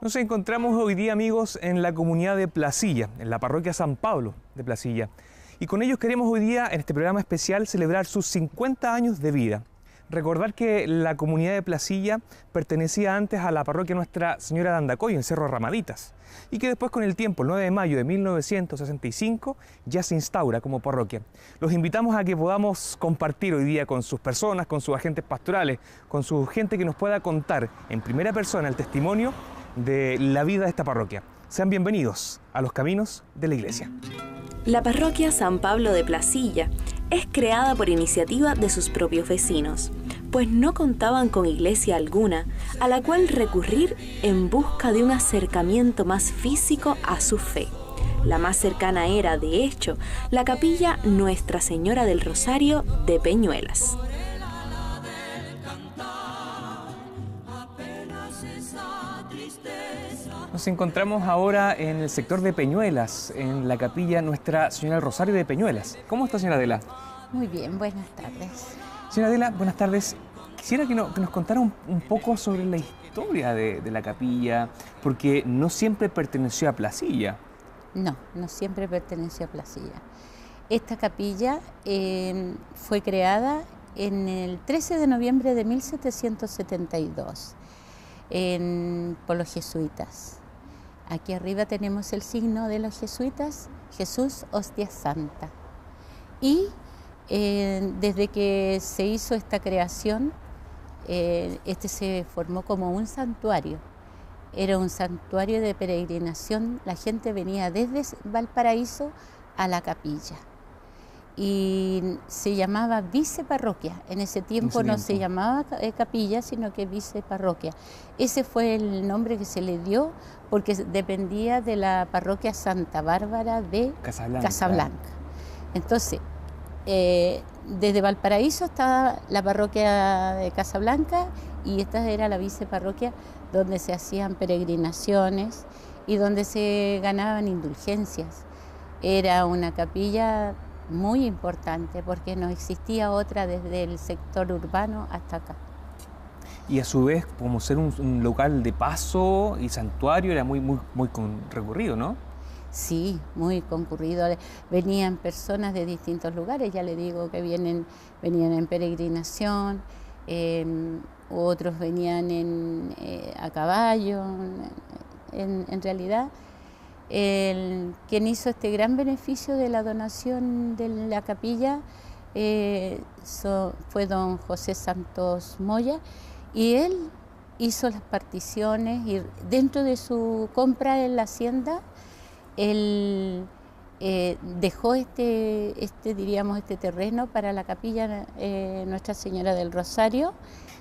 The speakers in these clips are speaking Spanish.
Nos encontramos hoy día, amigos, en la comunidad de Placilla, en la parroquia San Pablo de Placilla. Y con ellos queremos hoy día, en este programa especial, celebrar sus 50 años de vida. Recordar que la comunidad de Placilla pertenecía antes a la parroquia Nuestra Señora de Andacoy, en Cerro Ramaditas, y que después, con el tiempo, el 9 de mayo de 1965, ya se instaura como parroquia. Los invitamos a que podamos compartir hoy día con sus personas, con sus agentes pastorales, con su gente que nos pueda contar en primera persona el testimonio de la vida de esta parroquia. Sean bienvenidos a los caminos de la iglesia. La parroquia San Pablo de Placilla es creada por iniciativa de sus propios vecinos, pues no contaban con iglesia alguna a la cual recurrir en busca de un acercamiento más físico a su fe. La más cercana era, de hecho, la capilla Nuestra Señora del Rosario de Peñuelas. Nos encontramos ahora en el sector de Peñuelas, en la capilla Nuestra Señora del Rosario de Peñuelas. ¿Cómo está, señora Adela? Muy bien, buenas tardes. Señora Adela, buenas tardes. Quisiera que nos contara un poco sobre la historia de la capilla, porque no siempre perteneció a Placilla. No siempre perteneció a Placilla. Esta capilla fue creada en el 13 de noviembre de 1772 por los jesuitas. Aquí arriba tenemos el signo de los jesuitas, Jesús Hostia Santa. Y desde que se hizo esta creación, este se formó como un santuario. Era un santuario de peregrinación. La gente venía desde Valparaíso a la capilla. Y se llamaba viceparroquia. En ese tiempo no se llamaba capilla, sino que viceparroquia. Ese fue el nombre que se le dio porque dependía de la parroquia Santa Bárbara de Casablanca. Entonces, desde Valparaíso estaba la parroquia de Casablanca y esta era la viceparroquia donde se hacían peregrinaciones y donde se ganaban indulgencias. Era una capilla muy importante porque no existía otra desde el sector urbano hasta acá. Y a su vez, como ser un local de paso y santuario, era muy concurrido, ¿no? Sí, muy concurrido. Venían personas de distintos lugares, ya le digo que venían en peregrinación, otros venían a caballo. En realidad, quien hizo este gran beneficio de la donación de la capilla fue don José Santos Moya, y él hizo las particiones y dentro de su compra en la hacienda él dejó este terreno para la capilla Nuestra Señora del Rosario.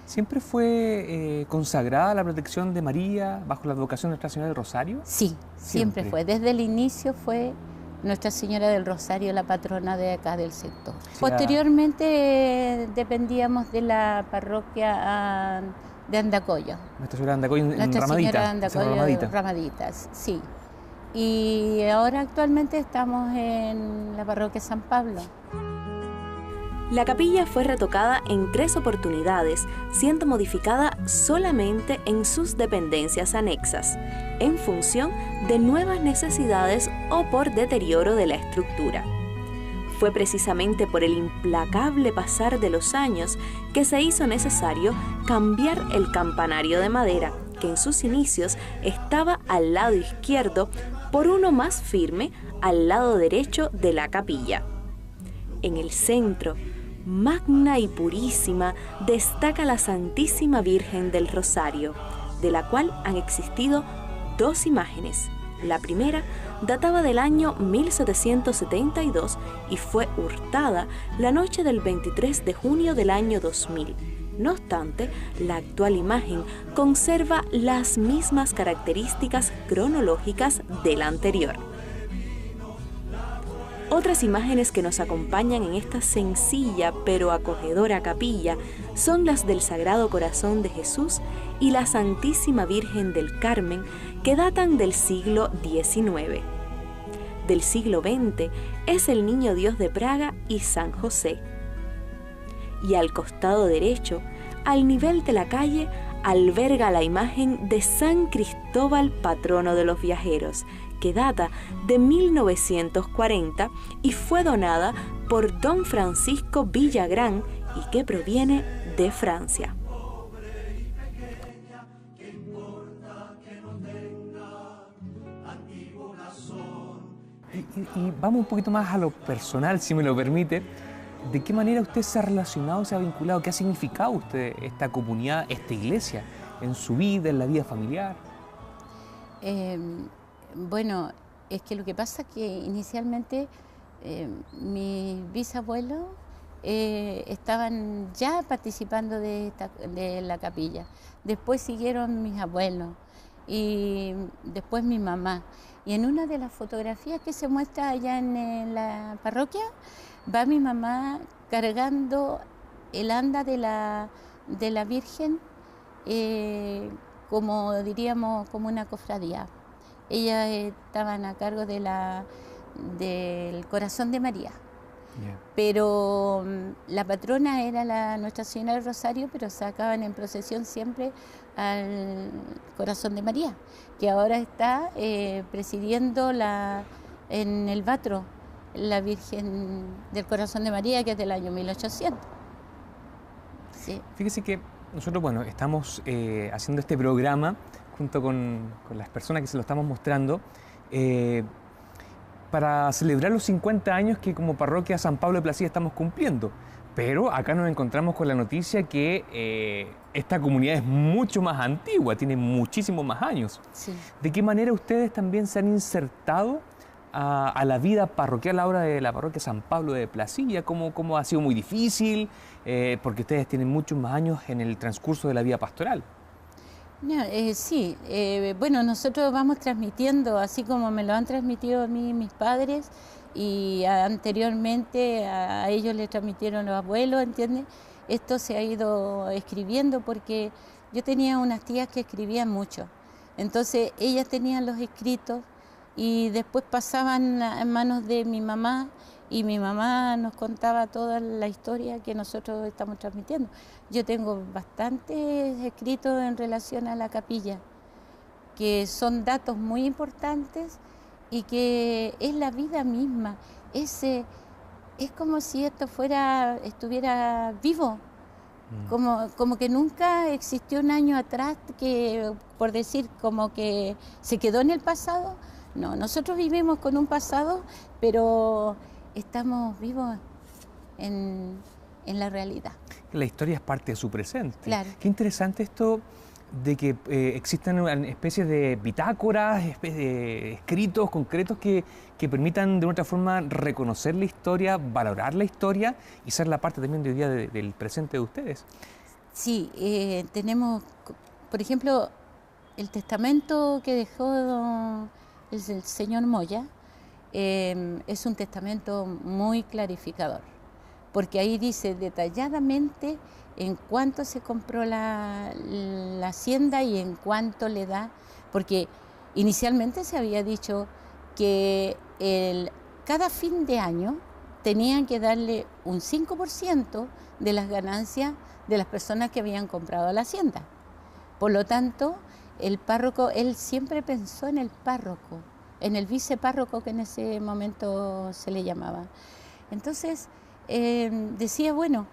¿Siempre fue consagrada la protección de María bajo la advocación de Nuestra Señora del Rosario? Sí, siempre fue. Desde el inicio fue Nuestra Señora del Rosario la patrona de acá del sector. Sí, posteriormente dependíamos de la parroquia de Andacoyo. Nuestra Señora de Andacoy en Nuestra Señora de Ramadita. Ramaditas, sí. Y ahora actualmente estamos en la parroquia San Pablo. La capilla fue retocada en 3 oportunidades, siendo modificada solamente en sus dependencias anexas, en función de nuevas necesidades o por deterioro de la estructura. Fue precisamente por el implacable pasar de los años que se hizo necesario cambiar el campanario de madera, que en sus inicios estaba al lado izquierdo, por uno más firme al lado derecho de la capilla. En el centro, magna y purísima, destaca la Santísima Virgen del Rosario, de la cual han existido 2 imágenes. La primera databa del año 1772 y fue hurtada la noche del 23 de junio del año 2000. No obstante, la actual imagen conserva las mismas características cronológicas de la anterior. Otras imágenes que nos acompañan en esta sencilla pero acogedora capilla son las del Sagrado Corazón de Jesús y la Santísima Virgen del Carmen, que datan del siglo XIX. Del siglo XX es el Niño Dios de Praga y San José. Y al costado derecho, al nivel de la calle, alberga la imagen de San Cristóbal, patrono de los viajeros, que data de 1940 y fue donada por don Francisco Villagrán y que proviene de Francia. Y vamos un poquito más a lo personal, si me lo permite. ¿De qué manera usted se ha relacionado, se ha vinculado? ¿Qué ha significado usted esta comunidad, esta iglesia, en su vida, en la vida familiar? Bueno, es que lo que pasa es que inicialmente mis bisabuelos estaban ya participando de la capilla. Después siguieron mis abuelos y después mi mamá. Y en una de las fotografías que se muestra allá en la parroquia, va mi mamá cargando el anda de la Virgen, como diríamos, como una cofradía. Ellas estaban a cargo del Corazón de María. Yeah. Pero la patrona era Nuestra Señora del Rosario, pero sacaban en procesión siempre al Corazón de María, que ahora está presidiendo en el Batro la Virgen del Corazón de María, que es del año 1800. Sí. Fíjese que nosotros, bueno, estamos haciendo este programa junto con las personas que se lo estamos mostrando, para celebrar los 50 años que como parroquia San Pablo de Placilla estamos cumpliendo. Pero acá nos encontramos con la noticia que esta comunidad es mucho más antigua, tiene muchísimos más años. Sí. ¿De qué manera ustedes también se han insertado a la vida parroquial ahora de la parroquia San Pablo de Placilla? ¿Cómo ha sido muy difícil? Porque ustedes tienen muchos más años en el transcurso de la vida pastoral. No, sí, bueno, nosotros vamos transmitiendo, así como me lo han transmitido a mí mis padres, y anteriormente a ellos les transmitieron los abuelos, ¿entiendes? Esto se ha ido escribiendo porque yo tenía unas tías que escribían mucho, entonces ellas tenían los escritos y después pasaban en manos de mi mamá, y mi mamá nos contaba toda la historia que nosotros estamos transmitiendo. Yo tengo bastantes escritos en relación a la capilla, que son datos muy importantes y que es la vida misma. Es como si esto estuviera vivo, como que nunca existió un año atrás que, por decir, como que se quedó en el pasado. No, nosotros vivimos con un pasado, pero estamos vivos en la realidad. La historia es parte de su presente. Claro. Qué interesante esto de que existan especies de bitácoras, especies de escritos concretos que permitan de una otra forma reconocer la historia, valorar la historia y ser la parte también de hoy día del presente de ustedes. Sí, tenemos, por ejemplo, el testamento que dejó el señor Moya. Es un testamento muy clarificador, porque ahí dice detalladamente en cuánto se compró la hacienda y en cuánto le da, porque inicialmente se había dicho que cada fin de año tenían que darle un 5% de las ganancias de las personas que habían comprado la hacienda. Por lo tanto, el párroco, él siempre pensó en el párroco, en el vicepárroco, que en ese momento se le llamaba. Entonces decía, bueno,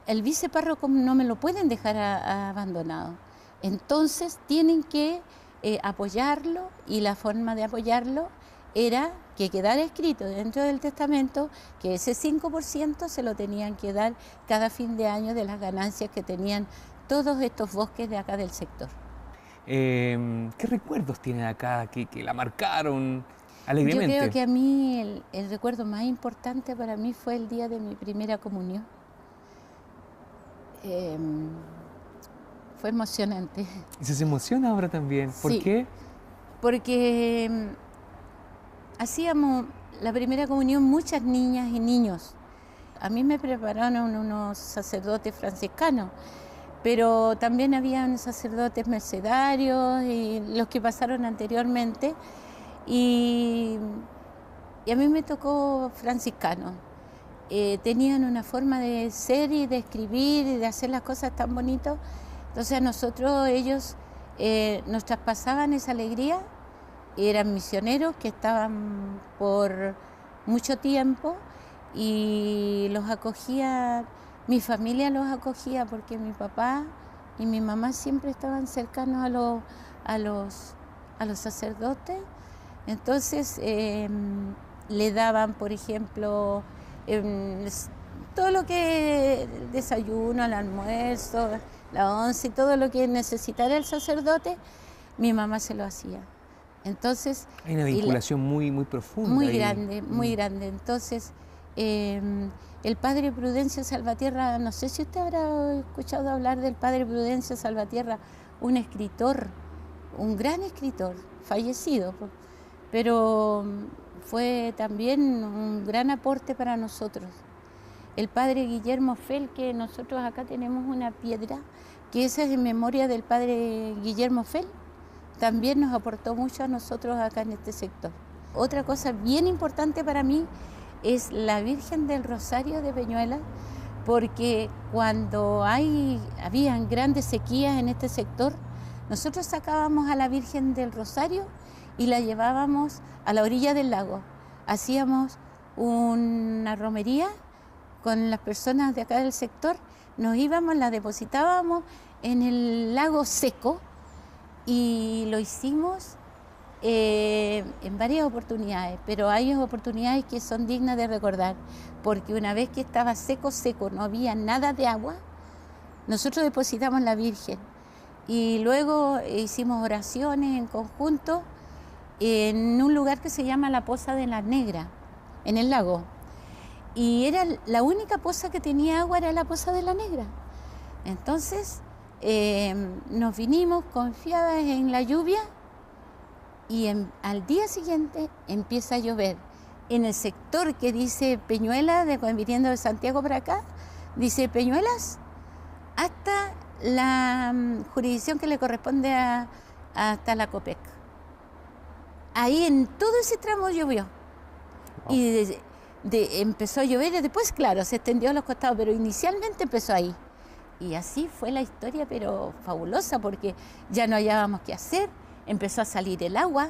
el vicepárroco no me lo pueden dejar abandonado, entonces tienen que apoyarlo, y la forma de apoyarlo era que quedara escrito dentro del testamento que ese 5% se lo tenían que dar cada fin de año de las ganancias que tenían todos estos bosques de acá del sector. ¿Qué recuerdos tienen acá que la marcaron alegremente? Yo creo que a mí el recuerdo más importante para mí fue el día de mi primera comunión. Fue emocionante. ¿Y se emociona ahora también? ¿Por qué? Porque hacíamos la primera comunión muchas niñas y niños. A mí me prepararon unos sacerdotes franciscanos, pero también habían sacerdotes mercedarios y los que pasaron anteriormente, y a mí me tocó franciscano. Tenían una forma de ser y de escribir y de hacer las cosas tan bonitas Entonces a nosotros ellos nos traspasaban esa alegría, eran misioneros que estaban por mucho tiempo y los acogía, mi familia los acogía porque mi papá y mi mamá siempre estaban cercanos a los sacerdotes. Entonces le daban, por ejemplo, todo lo que desayuno, el almuerzo, la once y todo lo que necesitara el sacerdote, mi mamá se lo hacía. Entonces, hay una vinculación muy profunda. Muy grande, muy grande. Entonces, el padre Prudencio Salvatierra, no sé si usted habrá escuchado hablar del padre Prudencio Salvatierra, un escritor, un gran escritor, fallecido, pero fue también un gran aporte para nosotros. El padre Guillermo Fell, que nosotros acá tenemos una piedra, que esa es en memoria del padre Guillermo Fell, también nos aportó mucho a nosotros acá en este sector. Otra cosa bien importante para mí es la Virgen del Rosario de Peñuela, porque cuando habían grandes sequías en este sector, nosotros sacábamos a la Virgen del Rosario y la llevábamos a la orilla del lago. Hacíamos una romería con las personas de acá del sector, nos íbamos, la depositábamos en el lago seco y lo hicimos en varias oportunidades, pero hay oportunidades que son dignas de recordar, porque una vez que estaba seco, no había nada de agua, nosotros depositamos la Virgen y luego hicimos oraciones en conjunto en un lugar que se llama la Poza de la Negra, en el lago. Y era la única poza que tenía agua, era la Poza de la Negra. Entonces nos vinimos confiadas en la lluvia y al día siguiente empieza a llover. En el sector que dice Peñuela, viniendo de Santiago para acá, dice Peñuelas hasta la jurisdicción que le corresponde hasta la COPEC. Ahí en todo ese tramo llovió. Wow. Y empezó a llover y después, claro, se extendió a los costados, pero inicialmente empezó ahí. Y así fue la historia, pero fabulosa, porque ya no hallábamos qué hacer, empezó a salir el agua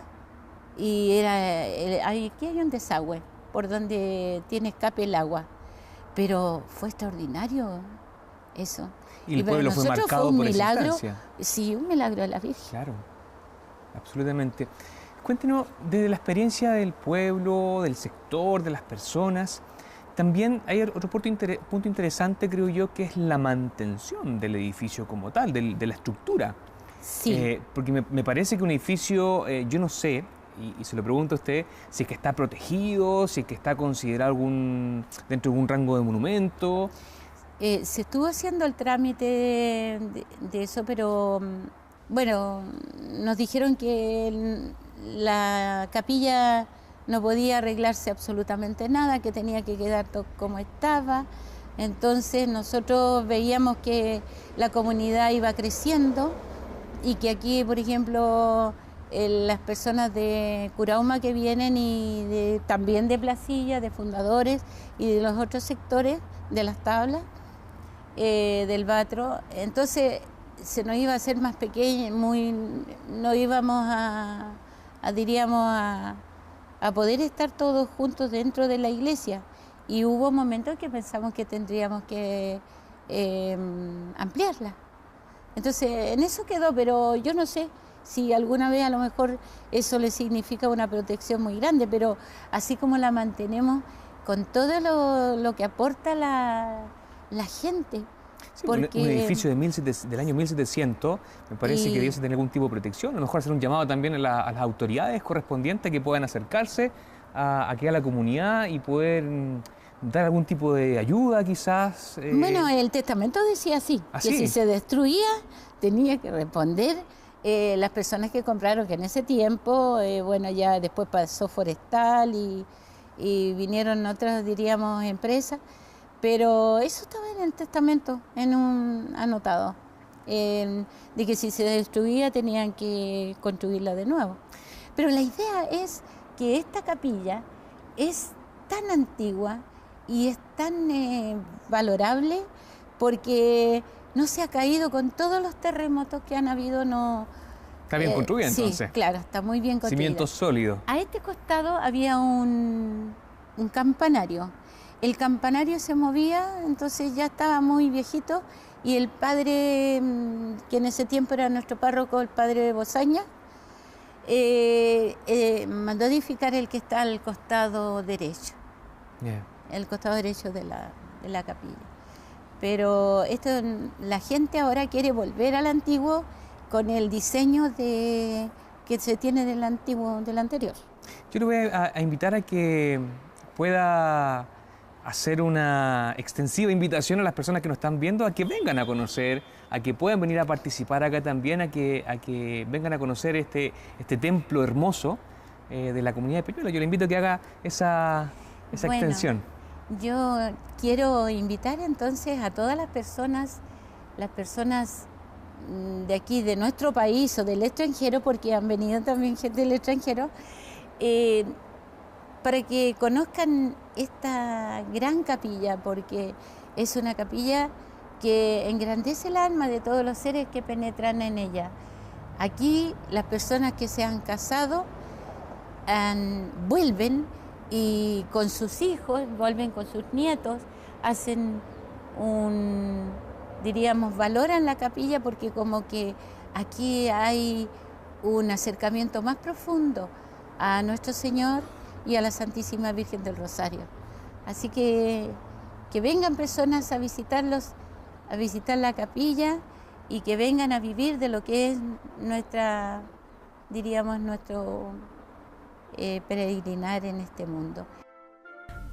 y aquí hay un desagüe por donde tiene escape el agua, pero fue extraordinario eso. Y el pueblo fue marcado por esa instancia. Sí, un milagro de la Virgen. Claro, absolutamente. Cuéntenos, desde la experiencia del pueblo, del sector, de las personas, también hay otro punto interesante, creo yo, que es la mantención del edificio como tal, de la estructura. Sí. Porque me parece que un edificio, yo no sé, y se lo pregunto a usted, si es que está protegido, si es que está considerado dentro de algún rango de monumento. Se estuvo haciendo el trámite de eso, pero bueno, nos dijeron que la capilla no podía arreglarse absolutamente nada, que tenía que quedar todo como estaba. Entonces nosotros veíamos que la comunidad iba creciendo y que aquí, por ejemplo, las personas de Curauma que vienen y también de Placilla, de fundadores y de los otros sectores de las tablas del Batro, entonces se nos iba a hacer más pequeño, no íbamos a poder estar todos juntos dentro de la iglesia. Y hubo momentos que pensamos que tendríamos que ampliarla. Entonces, en eso quedó, pero yo no sé si alguna vez a lo mejor eso le significa una protección muy grande, pero así como la mantenemos con todo lo que aporta la gente. Sí, porque un edificio del año 1700 me parece que debiese tener algún tipo de protección. A lo mejor hacer un llamado también a las autoridades correspondientes que puedan acercarse aquí a la comunidad y poder dar algún tipo de ayuda quizás. Bueno, el testamento decía así, que si se destruía tenía que responder las personas que compraron, que en ese tiempo, bueno, ya después pasó Forestal y vinieron otras, diríamos, empresas. Pero eso estaba en el testamento, en un anotado, de que si se destruía tenían que construirla de nuevo. Pero la idea es que esta capilla es tan antigua y es tan valorable porque no se ha caído con todos los terremotos que han habido, no... Está bien construida entonces. Sí, claro, está muy bien construida. Cimientos sólidos. A este costado había un campanario. El campanario se movía, entonces ya estaba muy viejito, y el padre, que en ese tiempo era nuestro párroco, el padre Bozaña, mandó edificar el que está al costado derecho. Yeah. El costado derecho de la capilla. Pero la gente ahora quiere volver al antiguo con el diseño que se tiene del anterior. Yo le voy a invitar a que pueda hacer una extensiva invitación a las personas que nos están viendo a que vengan a conocer, a que puedan venir a participar acá también, a que vengan a conocer este templo hermoso de la comunidad de Peñuela. Yo le invito a que haga esa extensión. Yo quiero invitar entonces a todas las personas de aquí, de nuestro país o del extranjero, porque han venido también gente del extranjero, para que conozcan esta gran capilla, porque es una capilla que engrandece el alma de todos los seres que penetran en ella. Aquí las personas que se han casado vuelven, y con sus hijos, vuelven con sus nietos, hacen valoran la capilla, porque como que aquí hay un acercamiento más profundo a nuestro Señor y a la Santísima Virgen del Rosario. Así que vengan personas a visitarlos, a visitar la capilla, y que vengan a vivir de lo que es nuestro peregrinar en este mundo.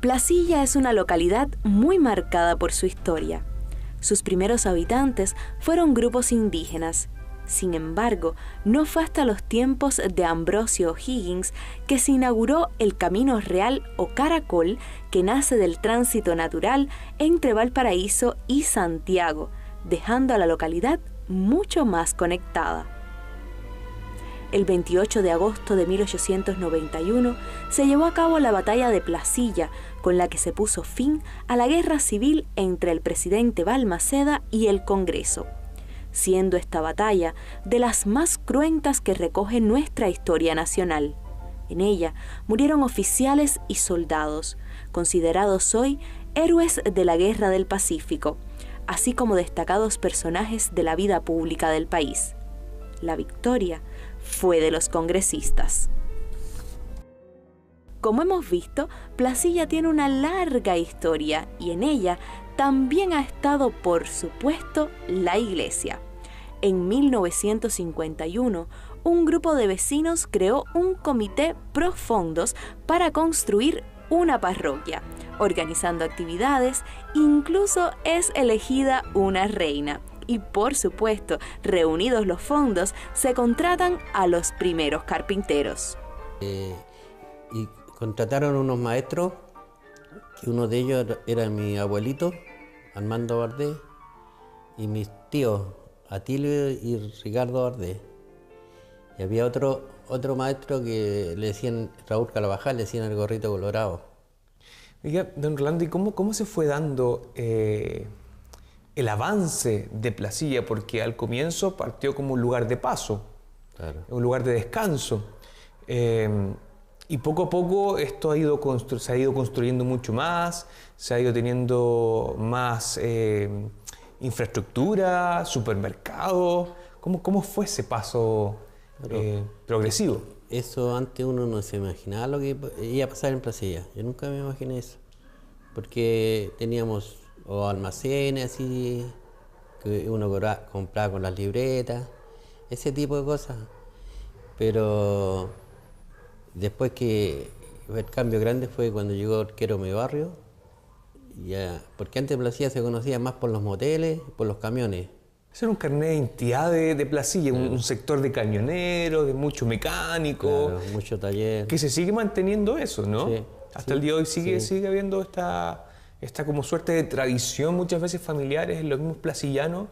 Placilla es una localidad muy marcada por su historia. Sus primeros habitantes fueron grupos indígenas. Sin embargo, no fue hasta los tiempos de Ambrosio O'Higgins que se inauguró el Camino Real o Caracol, que nace del tránsito natural entre Valparaíso y Santiago, dejando a la localidad mucho más conectada. El 28 de agosto de 1891 se llevó a cabo la batalla de Placilla, con la que se puso fin a la guerra civil entre el presidente Balmaceda y el Congreso, siendo esta batalla de las más cruentas que recoge nuestra historia nacional. En ella murieron oficiales y soldados, considerados hoy héroes de la Guerra del Pacífico, así como destacados personajes de la vida pública del país. La victoria fue de los congresistas. Como hemos visto, Placilla tiene una larga historia, y en ella también ha estado, por supuesto, la iglesia. En 1951, un grupo de vecinos creó un comité pro fondos para construir una parroquia, organizando actividades, incluso es elegida una reina. Y por supuesto, reunidos los fondos, se contratan a los primeros carpinteros. Y contrataron unos maestros, que uno de ellos era mi abuelito, Armando Bardé, y mis tíos, Atilio y Ricardo Bardé. Y había otro maestro que le decían, Raúl Carabajal, le decían el gorrito colorado. Oiga, don Rolando, ¿y cómo se fue dando el avance de Placilla? Porque al comienzo partió como un lugar de paso, Claro. un lugar de descanso. Y poco a poco esto se ha ido construyendo mucho más, se ha ido teniendo más infraestructura, supermercados. ¿Cómo fue ese paso progresivo? Eso antes uno no se imaginaba lo que iba a pasar en Placilla. Yo nunca me imaginé eso. Porque teníamos almacenes así, que uno compraba con las libretas, ese tipo de cosas. Pero después que el cambio grande fue cuando llegó Arquero Mi Barrio, porque antes Placilla se conocía más por los moteles, por los camiones. Ese era un carnet de identidad de Placilla, un sector de camioneros, de muchos mecánicos. Claro, mucho taller. Que se sigue manteniendo eso, ¿no? Sí, Hasta el día de hoy sigue habiendo esta como suerte de tradición, muchas veces familiares en los mismos placillanos,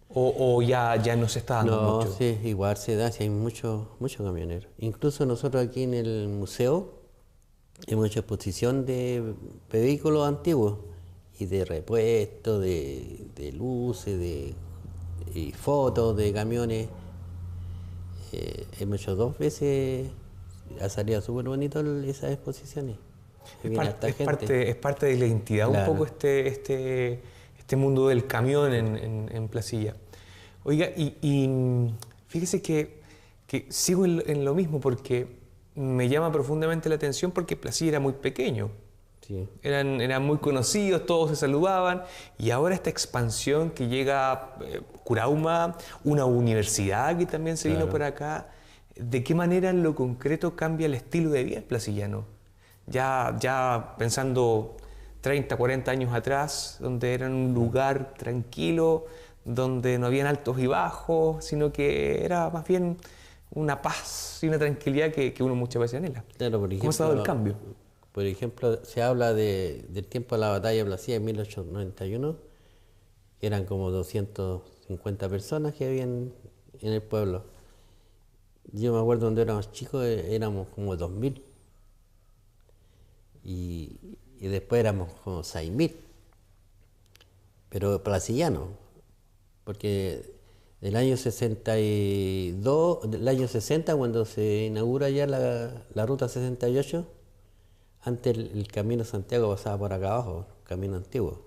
o ya no se está dando mucho. No, sí, igual se da, sí, hay muchos camioneros. Incluso nosotros aquí en el museo hemos hecho exposición de vehículos antiguos, y de repuesto, de luces, y fotos de camiones. Hemos hecho 2 veces, ha salido súper bonito esas exposiciones. Es parte de la identidad, claro, un poco este mundo del camión en Placilla. Oiga, y fíjese que sigo en lo mismo porque me llama profundamente la atención porque Placilla era muy pequeño. Sí. Eran muy conocidos, todos se saludaban, y ahora esta expansión que llega Curauma, una universidad que también se vino por acá, ¿de qué manera en lo concreto cambia el estilo de vida placillano? Ya pensando 30, 40 años atrás, donde era un lugar tranquilo, donde no habían altos y bajos, sino que era más bien una paz y una tranquilidad que uno muchas veces anhela. Claro, por ejemplo, ¿cómo se ha dado el cambio? Por ejemplo, se habla del tiempo de la batalla de Placilla en 1891, que eran como 250 personas que habían en el pueblo. Yo me acuerdo cuando éramos chicos, éramos como 2000. Y después éramos como 6000. Pero placillanos, porque del año 62, del año 60, cuando se inaugura ya la ruta 68, antes el camino Santiago pasaba por acá abajo, camino antiguo,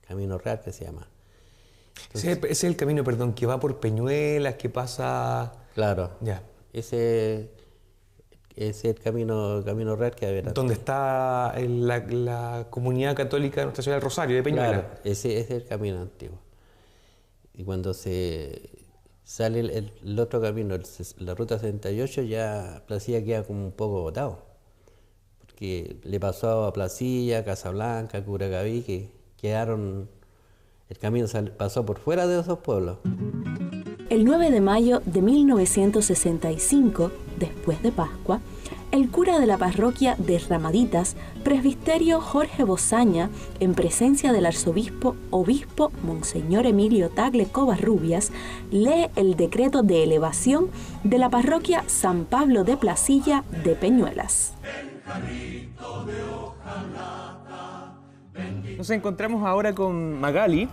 camino real que se llama. Entonces, ese es el camino, perdón, que va por Peñuelas, que pasa... Claro, ya. Ese es el camino real que había. Donde está la comunidad católica de Nuestra Señora del Rosario, de Peñuelas. Claro, ese es el camino antiguo. Y cuando se sale el otro camino, la ruta 68, ya Placilla queda como un poco botado. Que le pasó a Placilla, Casablanca, Curacaví, que quedaron, el camino pasó por fuera de esos pueblos. El 9 de mayo de 1965, después de Pascua, el cura de la parroquia de Ramaditas, presbiterio Jorge Bozaña, en presencia del obispo Monseñor Emilio Tagle Covarrubias, lee el decreto de elevación de la parroquia San Pablo de Placilla de Peñuelas. Nos encontramos ahora con Magali,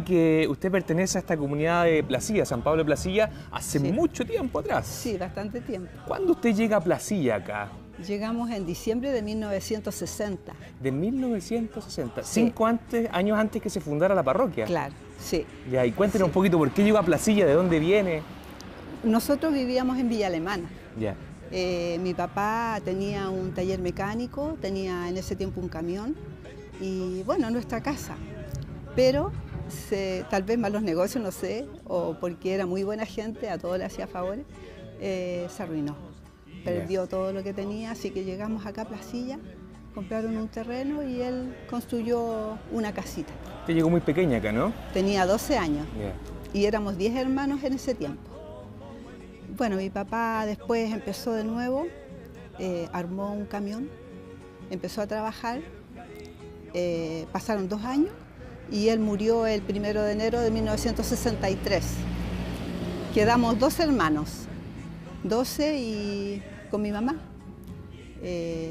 que usted pertenece a esta comunidad de Placilla, San Pablo de Placilla, hace mucho tiempo atrás. Sí, bastante tiempo. ¿Cuándo usted llega a Placilla acá? Llegamos en diciembre de 1960. De 1960, Sí. 5 años antes que se fundara la parroquia. Claro, sí. Ya, y cuéntenos un poquito por qué llegó a Placilla, de dónde viene. Nosotros vivíamos en Villa Alemana. Ya. Mi papá tenía un taller mecánico, tenía en ese tiempo un camión y bueno, nuestra casa. Pero tal vez malos negocios, no sé, o porque era muy buena gente, a todos le hacía favores, se arruinó. Perdió todo lo que tenía, así que llegamos acá a Placilla, compraron un terreno y él construyó una casita. Usted llegó muy pequeña acá, ¿no? Tenía 12 años Ya. y éramos 10 hermanos en ese tiempo. Bueno, mi papá después empezó de nuevo, armó un camión, empezó a trabajar, pasaron 2 años y él murió el 1 de enero de 1963. Quedamos 12 hermanos, 12 y con mi mamá.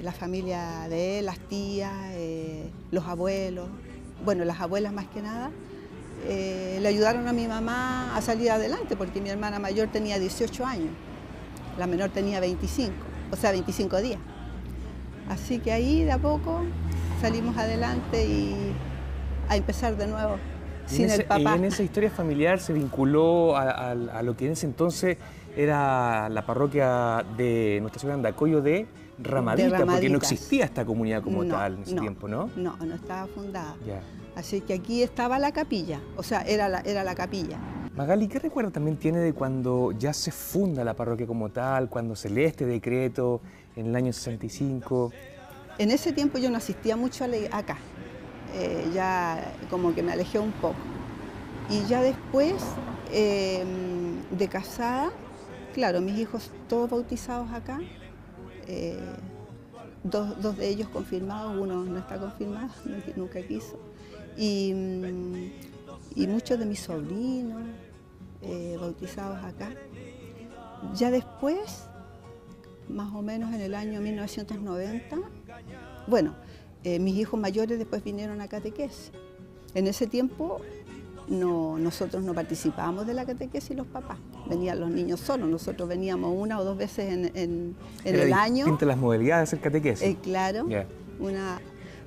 La familia de él, las tías, los abuelos, bueno, las abuelas más que nada, le ayudaron a mi mamá a salir adelante porque mi hermana mayor tenía 18 años, la menor tenía 25, o sea, 25 días. Así que ahí de a poco salimos adelante y a empezar de nuevo sin el papá. Y en esa historia familiar se vinculó a lo que en ese entonces era la parroquia de Nuestra Señora de Andacollo de Ramaditas, porque no existía esta comunidad como tal en ese tiempo, ¿no? No, no estaba fundada. Ya. Así que aquí estaba la capilla, o sea, era la capilla. Magali, ¿qué recuerdo también tiene de cuando ya se funda la parroquia como tal, cuando se lee este decreto en el año 65? En ese tiempo yo no asistía mucho acá, ya como que me alejé un poco. Y ya después de casada, claro, mis hijos todos bautizados acá, dos de ellos confirmados, uno no está confirmado, nunca quiso. Y muchos de mis sobrinos bautizados acá. Ya después, más o menos en el año 1990, bueno, mis hijos mayores después vinieron a catequesis. En ese tiempo nosotros no participábamos de la catequesis los papás, venían los niños solos, nosotros veníamos 1 o 2 veces en el año. Entre las modalidades de hacer catequesis. Claro,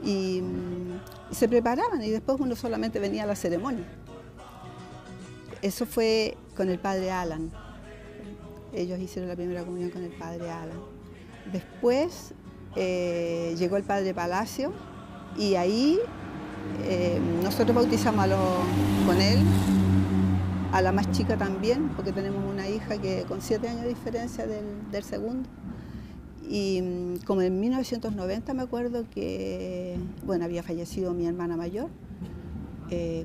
y se preparaban y después uno solamente venía a la ceremonia. Eso fue con el padre Alan. Ellos hicieron la primera comunión con el padre Alan. Después llegó el padre Palacio y ahí nosotros bautizamos con él, a la más chica también, porque tenemos una hija que con 7 años de diferencia del segundo. Y como en 1990 me acuerdo que, bueno, había fallecido mi hermana mayor,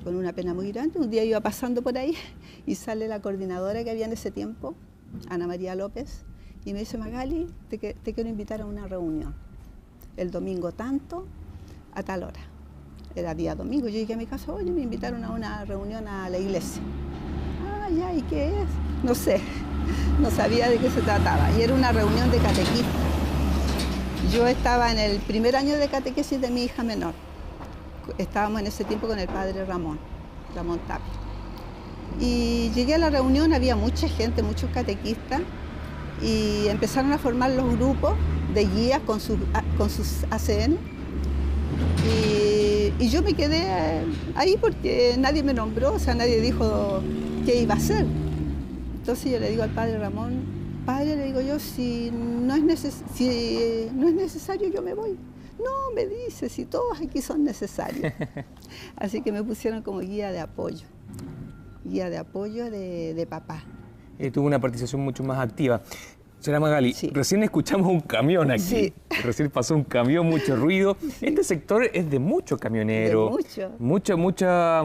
con una pena muy grande. Un día iba pasando por ahí y sale la coordinadora que había en ese tiempo, Ana María López, y me dice: Magali, te quiero invitar a una reunión, el domingo tanto, a tal hora. Era día domingo, yo llegué a mi casa, oye, me invitaron a una reunión a la iglesia. Ah, ya, ¿y qué es? No sé, no sabía de qué se trataba. Y era una reunión de catequistas. Yo estaba en el primer año de catequesis de mi hija menor. Estábamos en ese tiempo con el padre Ramón Tapia. Y llegué a la reunión, había mucha gente, muchos catequistas, y empezaron a formar los grupos de guías con sus ACN. Y yo me quedé ahí porque nadie me nombró, o sea, nadie dijo qué iba a hacer. Entonces yo le digo al padre Ramón: padre, le digo yo, si no es necesario, yo me voy. No, me dice, si todos aquí son necesarios. Así que me pusieron como guía de apoyo de papá. Tuvo una participación mucho más activa. Señora Magali, Sí. Recién escuchamos un camión aquí. Sí. Recién pasó un camión, mucho ruido. Sí. Este sector es de mucho camionero. De mucho.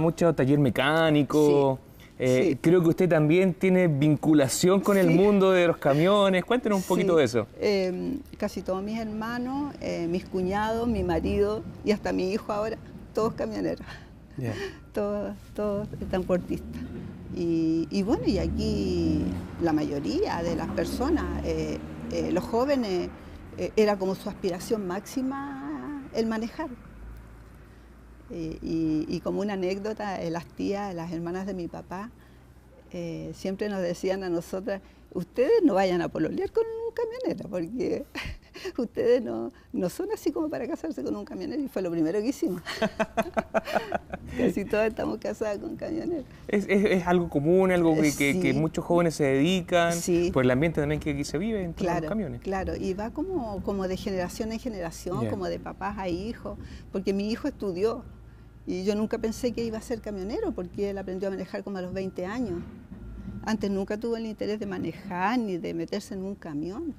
Mucho taller mecánico. Sí. Creo que usted también tiene vinculación con el Sí. mundo de los camiones. Cuéntenos un poquito Sí. de eso. Casi todos mis hermanos, mis cuñados, mi marido y hasta mi hijo ahora, todos camioneros. Yeah. Todos transportistas. Y bueno, y aquí la mayoría de las personas, los jóvenes, era como su aspiración máxima el manejar. Y como una anécdota, las tías, las hermanas de mi papá, siempre nos decían a nosotras: ustedes no vayan a pololear con un camionero, porque ustedes no son así como para casarse con un camionero. Y fue lo primero que hicimos. Casi todas estamos casadas con camioneros. Es algo común, algo que Sí. muchos jóvenes se dedican, Sí. por el ambiente también que aquí se vive en todos los camiones. Claro, y va como de generación en generación, Yeah. como de papás a hijos, porque mi hijo estudió y yo nunca pensé que iba a ser camionero, porque él aprendió a manejar como a los 20 años. Antes nunca tuvo el interés de manejar ni de meterse en un camión.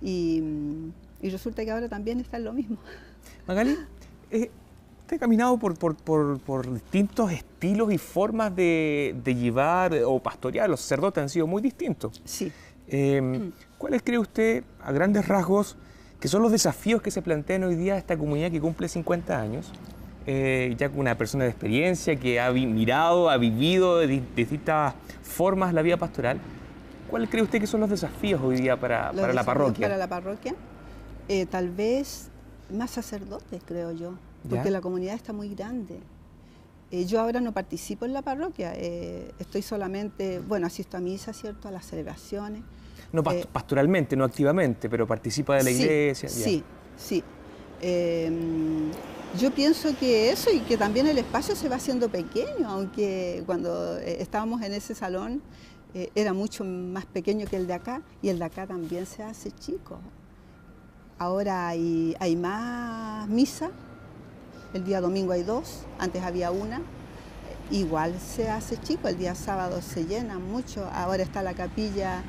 Y resulta que ahora también está en lo mismo. Magali, usted ha caminado por distintos estilos y formas de llevar o pastorear. Los sacerdotes han sido muy distintos. Sí. ¿Cuáles cree usted, a grandes rasgos, que son los desafíos que se plantean hoy día a esta comunidad que cumple 50 años? Ya con una persona de experiencia que ha mirado, ha vivido de distintas formas la vida pastoral. ¿Cuál cree usted que son los desafíos hoy día para la parroquia? Para la parroquia, tal vez más sacerdotes, creo yo, porque ¿Ya? la comunidad está muy grande. Yo ahora no participo en la parroquia, estoy solamente, bueno, asisto a misa, ¿cierto?, a las celebraciones. No pastoralmente, no activamente, pero participa de la iglesia. Ya. Sí, sí. Yo pienso que eso y que también el espacio se va haciendo pequeño, aunque cuando estábamos en ese salón era mucho más pequeño que el de acá, y el de acá también se hace chico. Ahora hay más misa, el día domingo hay 2, antes había una. Igual se hace chico, el día sábado se llena mucho. Ahora está la capilla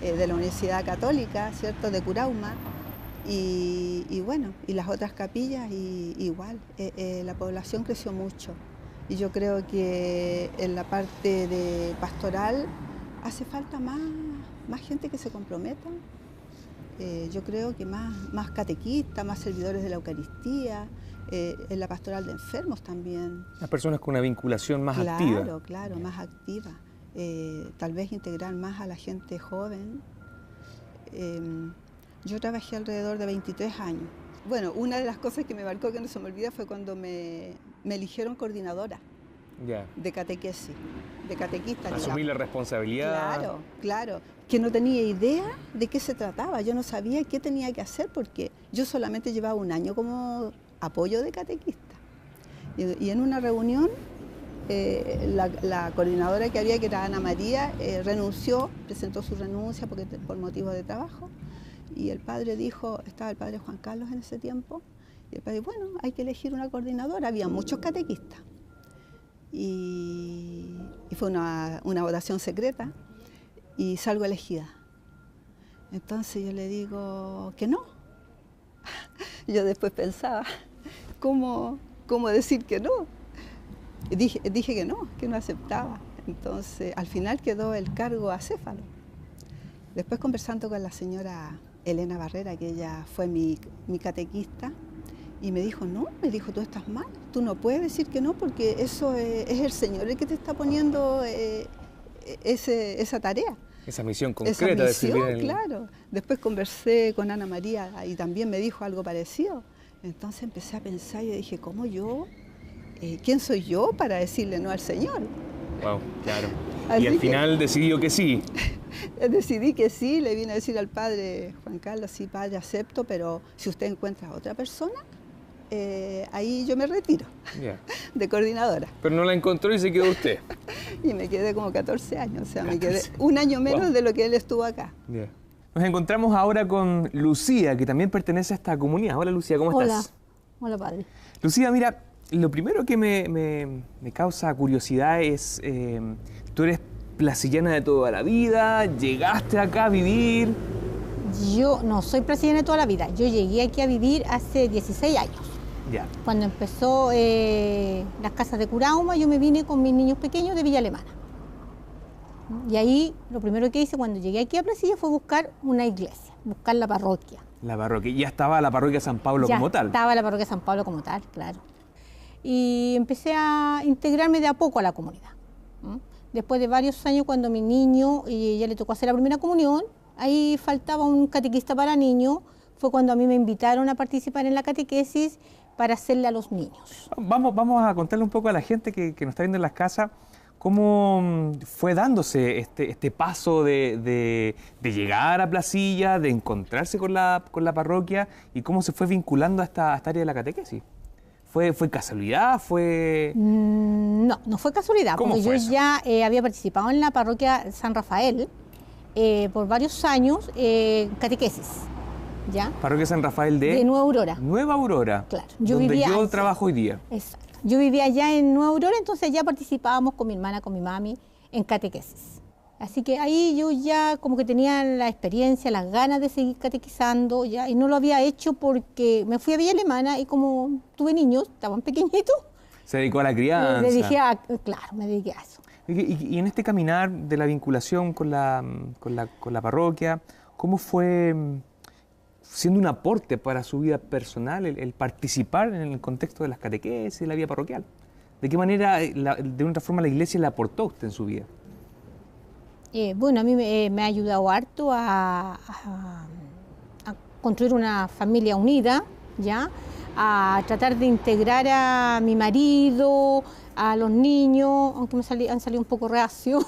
de la Universidad Católica, ¿cierto?, de Curauma. Y bueno, y las otras capillas igual, la población creció mucho. Y yo creo que en la parte de pastoral hace falta más gente que se comprometa. Yo creo que más catequistas, más servidores de la Eucaristía, en la pastoral de enfermos también. Las personas con una vinculación más activa. Claro, más activa. Tal vez integrar más a la gente joven. Yo trabajé alrededor de 23 años bueno, una de las cosas que me marcó, que no se me olvida, fue cuando me eligieron coordinadora Ya. de catequesis, de catequista. Asumir la responsabilidad. Claro, claro, que no tenía idea de qué se trataba, yo no sabía qué tenía que hacer porque yo solamente llevaba un año como apoyo de catequista. Y en una reunión, la coordinadora que había, que era Ana María, renunció, presentó su renuncia por motivos de trabajo, y el padre dijo, estaba el padre Juan Carlos en ese tiempo, y el padre, bueno, hay que elegir una coordinadora, había muchos catequistas. Y fue una votación secreta y salgo elegida. Entonces yo le digo que no. Yo después pensaba, ¿cómo decir que no? Dije que no aceptaba. Entonces al final quedó el cargo acéfalo. Después, conversando con la señora Elena Barrera, que ella fue mi catequista, y me dijo, no, tú estás mal, tú no puedes decir que no, porque eso es el Señor el que te está poniendo esa tarea. Esa misión concreta. Esa misión, de servir claro. Después conversé con Ana María y también me dijo algo parecido. Entonces empecé a pensar y dije, ¿cómo yo? ¿Quién soy yo para decirle no al Señor? Wow, claro. Así Y al final decidió que sí. Decidí que sí, le vine a decir al padre Juan Carlos, sí, padre, acepto, pero si usted encuentra a otra persona, ahí yo me retiro de coordinadora. Pero no la encontró y se quedó usted. Y me quedé como 14 años, o sea, me quedé un año menos de lo que él estuvo acá. Nos encontramos ahora con Lucía, que también pertenece a esta comunidad. Hola Lucía, ¿cómo estás? Hola padre. Lucía, mira, lo primero que me causa curiosidad es, tú eres placillana de toda la vida, llegaste acá a vivir. Yo no soy placillana de toda la vida, yo llegué aquí a vivir hace 16 años. Ya. Cuando empezó las casas de Curauma, yo me vine con mis niños pequeños de Villa Alemana. Y ahí lo primero que hice cuando llegué aquí a Placilla fue buscar una iglesia, buscar la parroquia. La parroquia, ya estaba la parroquia San Pablo como tal. Estaba la parroquia San Pablo como tal, claro. Y empecé a integrarme de a poco a la comunidad. Después de varios años, cuando mi niño ya le tocó hacer la primera comunión, ahí faltaba un catequista para niños, fue cuando a mí me invitaron a participar en la catequesis para hacerle a los niños. Vamos a contarle un poco a la gente que nos está viendo en las casas cómo fue dándose este paso de llegar a Placilla, de encontrarse con la parroquia y cómo se fue vinculando a esta área de la catequesis. ¿Fue casualidad? No fue casualidad, porque yo ya había participado en la parroquia San Rafael por varios años catequesis. ¿Ya? Parroquia San Rafael de Nueva Aurora. Nueva Aurora. Claro. Donde yo trabajo hoy día. Exacto. Yo vivía allá en Nueva Aurora, entonces ya participábamos con mi hermana, con mi mami, en catequesis. Así que ahí yo ya como que tenía la experiencia, las ganas de seguir catequizando, ya, y no lo había hecho porque me fui a Villa Alemana y como tuve niños, estaban pequeñitos. Se dedicó a la crianza. Me dediqué a eso. Y en este caminar de la vinculación con la parroquia, ¿cómo fue siendo un aporte para su vida personal el participar en el contexto de las catequesis y la vida parroquial? ¿De qué manera, de una forma, la iglesia le aportó a usted en su vida? Bueno, a mí me ha ayudado harto a construir una familia unida, ¿ya? A tratar de integrar a mi marido, a los niños, aunque han salido un poco reacios.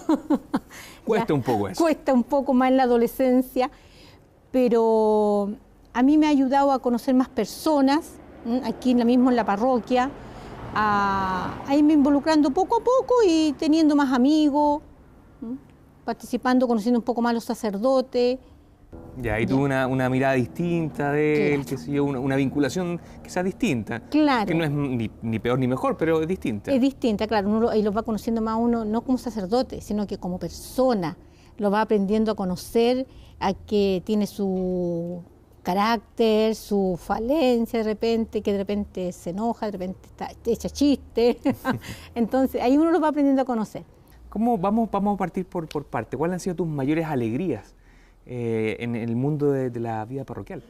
Cuesta un poco eso. Cuesta un poco más en la adolescencia, pero a mí me ha ayudado a conocer más personas, aquí en la parroquia, a irme involucrando poco a poco y teniendo más amigos, participando, conociendo un poco más a los sacerdotes. Ya, ahí tuvo una mirada distinta de él, qué sé yo, una vinculación quizás distinta. Claro. Que no es ni peor ni mejor, pero es distinta. Es distinta, claro. Uno ahí lo va conociendo más uno, no como sacerdote, sino que como persona. Lo va aprendiendo a conocer, a que tiene su carácter, su falencia que de repente se enoja, de repente echa chistes. Entonces, ahí uno lo va aprendiendo a conocer. Vamos a partir por parte. ¿Cuáles han sido tus mayores alegrías en el mundo de la vida parroquial?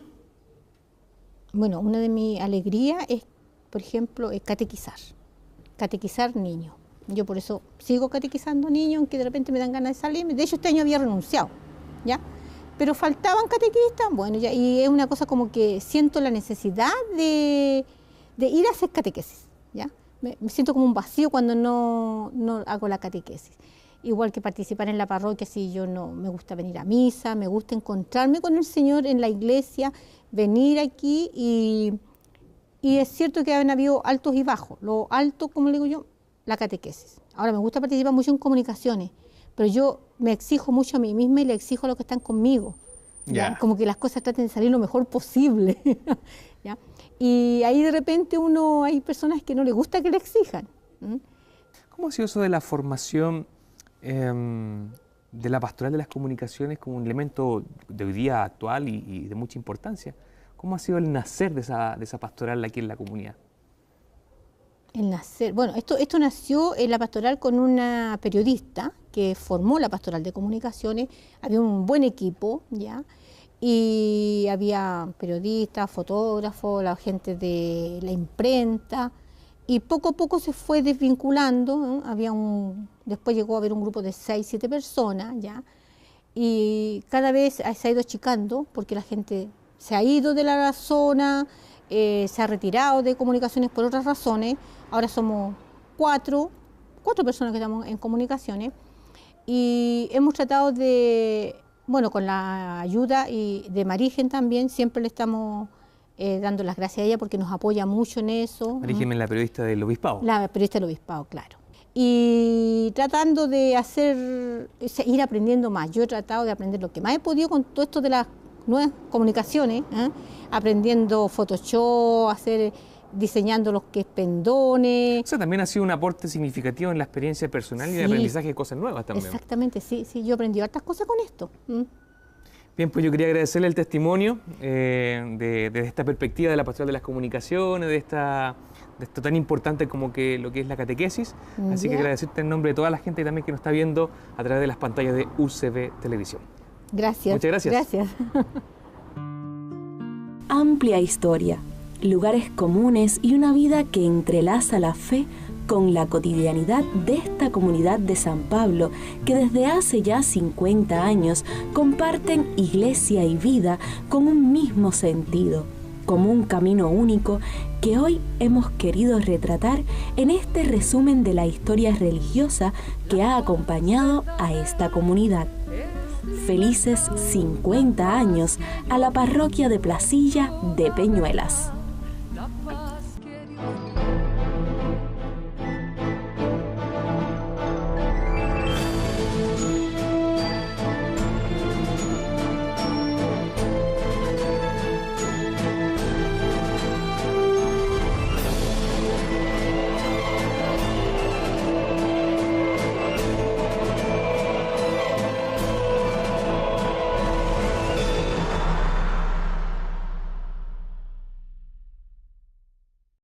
Bueno, una de mis alegrías es, por ejemplo, catequizar niños. Yo por eso sigo catequizando niños, aunque de repente me dan ganas de salir. De hecho, este año había renunciado, ¿ya? pero faltaban catequistas, bueno, ya, y es una cosa como que siento la necesidad de ir a hacer catequesis, ¿ya? Me siento como un vacío cuando no hago la catequesis. Igual que participar en la parroquia, si yo no me gusta venir a misa, me gusta encontrarme con el Señor en la iglesia, venir aquí y es cierto que han habido altos y bajos. Lo alto, como le digo yo, la catequesis. Ahora me gusta participar mucho en comunicaciones, pero yo me exijo mucho a mí misma y le exijo a los que están conmigo. ¿Ya? Como que las cosas traten de salir lo mejor posible. ¿Ya? Y ahí de repente hay personas que no les gusta que le exijan. ¿Cómo ha sido eso de la formación de la pastoral de las comunicaciones como un elemento de hoy día actual y de mucha importancia? ¿Cómo ha sido el nacer de esa pastoral aquí en la comunidad? El nacer, bueno, esto nació en la pastoral con una periodista que formó la pastoral de comunicaciones. Había un buen equipo, ¿ya? Y había periodistas, fotógrafos, la gente de la imprenta, y poco a poco se fue desvinculando, ¿no? Después llegó a haber un grupo de 6, 7 personas, ¿ya? Y cada vez se ha ido achicando porque la gente se ha ido de la zona, se ha retirado de comunicaciones por otras razones. Ahora somos cuatro personas que estamos en comunicaciones y hemos tratado de, bueno, con la ayuda de Marigen también, siempre le estamos dando las gracias a ella porque nos apoya mucho en eso. Marigen es la periodista del Obispado. La periodista del Obispado, claro. Y tratando de ir aprendiendo más. Yo he tratado de aprender lo que más he podido con todo esto de las nuevas comunicaciones, aprendiendo Photoshop, diseñando los que es pendones. O sea, también ha sido un aporte significativo en la experiencia personal y el aprendizaje de cosas nuevas también. Exactamente, sí, yo he aprendido hartas cosas con esto. Bien, pues yo quería agradecerle el testimonio de esta perspectiva de la pastoral de las comunicaciones, de esto tan importante como que lo que es la catequesis. Así que agradecerte en nombre de toda la gente también que nos está viendo a través de las pantallas de UCB Televisión. Gracias. Muchas gracias. Gracias. Amplia historia, lugares comunes y una vida que entrelaza la fe con la cotidianidad de esta comunidad de San Pablo, que desde hace ya 50 años comparten iglesia y vida con un mismo sentido, como un camino único que hoy hemos querido retratar en este resumen de la historia religiosa que ha acompañado a esta comunidad. Felices 50 años a la parroquia de Placilla de Peñuelas.